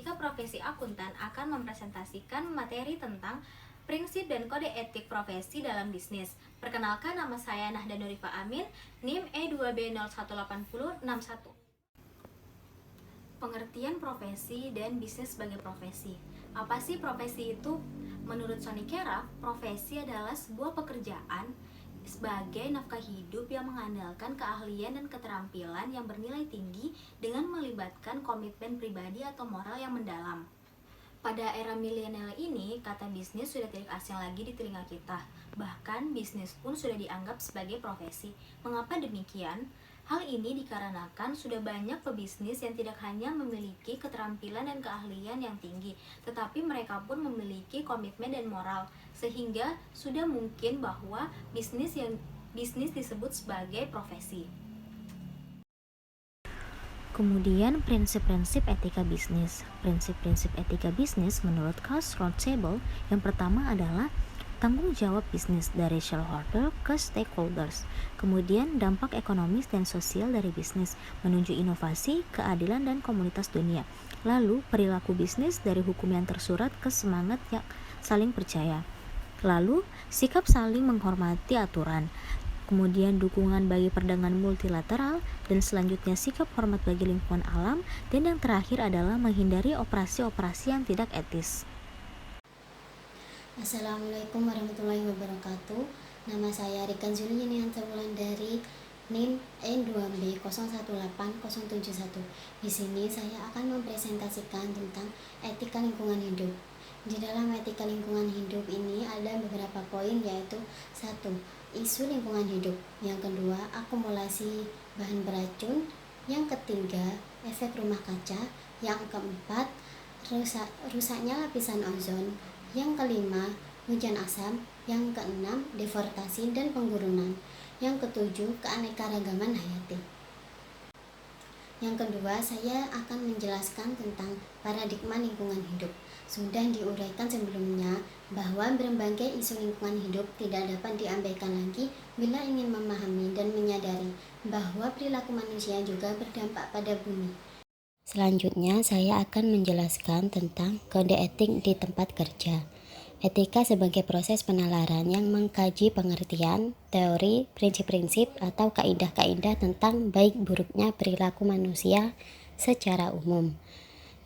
Etika Profesi Akuntan akan mempresentasikan materi tentang prinsip dan kode etik profesi dalam bisnis. Perkenalkan, nama saya Nahda Nurifa Amin, NIM E2B018061. Pengertian profesi dan bisnis sebagai profesi. Apa sih profesi itu? Menurut Sonny Kera, profesi adalah sebuah pekerjaan sebagai nafkah hidup yang mengandalkan keahlian dan keterampilan yang bernilai tinggi dengan melibatkan komitmen pribadi atau moral yang mendalam. Pada era milenial ini, kata bisnis sudah tidak asing lagi di telinga kita. Bahkan bisnis pun sudah dianggap sebagai profesi. Mengapa demikian? Hal ini dikarenakan sudah banyak pebisnis yang tidak hanya memiliki keterampilan dan keahlian yang tinggi, tetapi mereka pun memiliki komitmen dan moral, sehingga sudah mungkin bahwa bisnis disebut sebagai profesi. Kemudian prinsip-prinsip etika bisnis. Prinsip-prinsip etika bisnis menurut Coase Roundtable yang pertama adalah tanggung jawab bisnis dari shareholder ke stakeholders. Kemudian dampak ekonomis dan sosial dari bisnis menuju inovasi, keadilan dan komunitas dunia. Lalu perilaku bisnis dari hukum yang tersurat ke semangat yang saling percaya. Lalu sikap saling menghormati aturan. Kemudian dukungan bagi perdagangan multilateral, dan selanjutnya sikap hormat bagi lingkungan alam, dan yang terakhir adalah menghindari operasi-operasi yang tidak etis. Assalamualaikum warahmatullahi wabarakatuh. Nama saya Rika Julianianta Wulan dari NIM N2B018071. Di sini saya akan mempresentasikan tentang etika lingkungan hidup. Di dalam etika lingkungan hidup ini ada beberapa poin, yaitu 1. Isu lingkungan hidup. Yang kedua, akumulasi bahan beracun. Yang ketiga, efek rumah kaca. Yang keempat, rusaknya lapisan ozon. Yang kelima, hujan asam. Yang keenam, deforestasi dan penggurunan. Yang ketujuh, keanekaragaman hayati. Yang kedua, saya akan menjelaskan tentang paradigma lingkungan hidup. Sudah diuraikan sebelumnya bahwa berbagai isu lingkungan hidup tidak dapat diabaikan lagi bila ingin memahami dan menyadari bahwa perilaku manusia juga berdampak pada bumi. Selanjutnya, saya akan menjelaskan tentang kode etik di tempat kerja. Etika sebagai proses penalaran yang mengkaji pengertian, teori, prinsip-prinsip, atau kaidah-kaidah tentang baik buruknya perilaku manusia secara umum.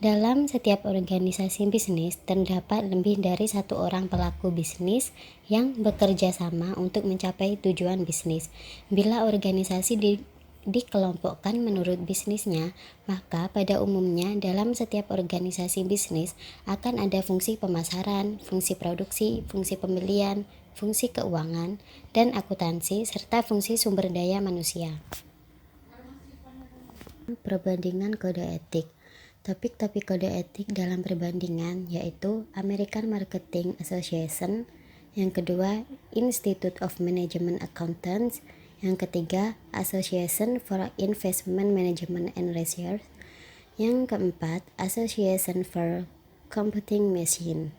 Dalam setiap organisasi bisnis, terdapat lebih dari satu orang pelaku bisnis yang bekerja sama untuk mencapai tujuan bisnis. Bila organisasi dikelompokkan menurut bisnisnya, maka pada umumnya dalam setiap organisasi bisnis akan ada fungsi pemasaran, fungsi produksi, fungsi pembelian, fungsi keuangan, dan akuntansi, serta fungsi sumber daya manusia. Perbandingan kode etik. Topik-topik kode etik dalam perbandingan yaitu American Marketing Association, yang kedua Institute of Management Accountants, yang ketiga Association for Investment Management and Research, yang keempat Association for Computing Machine.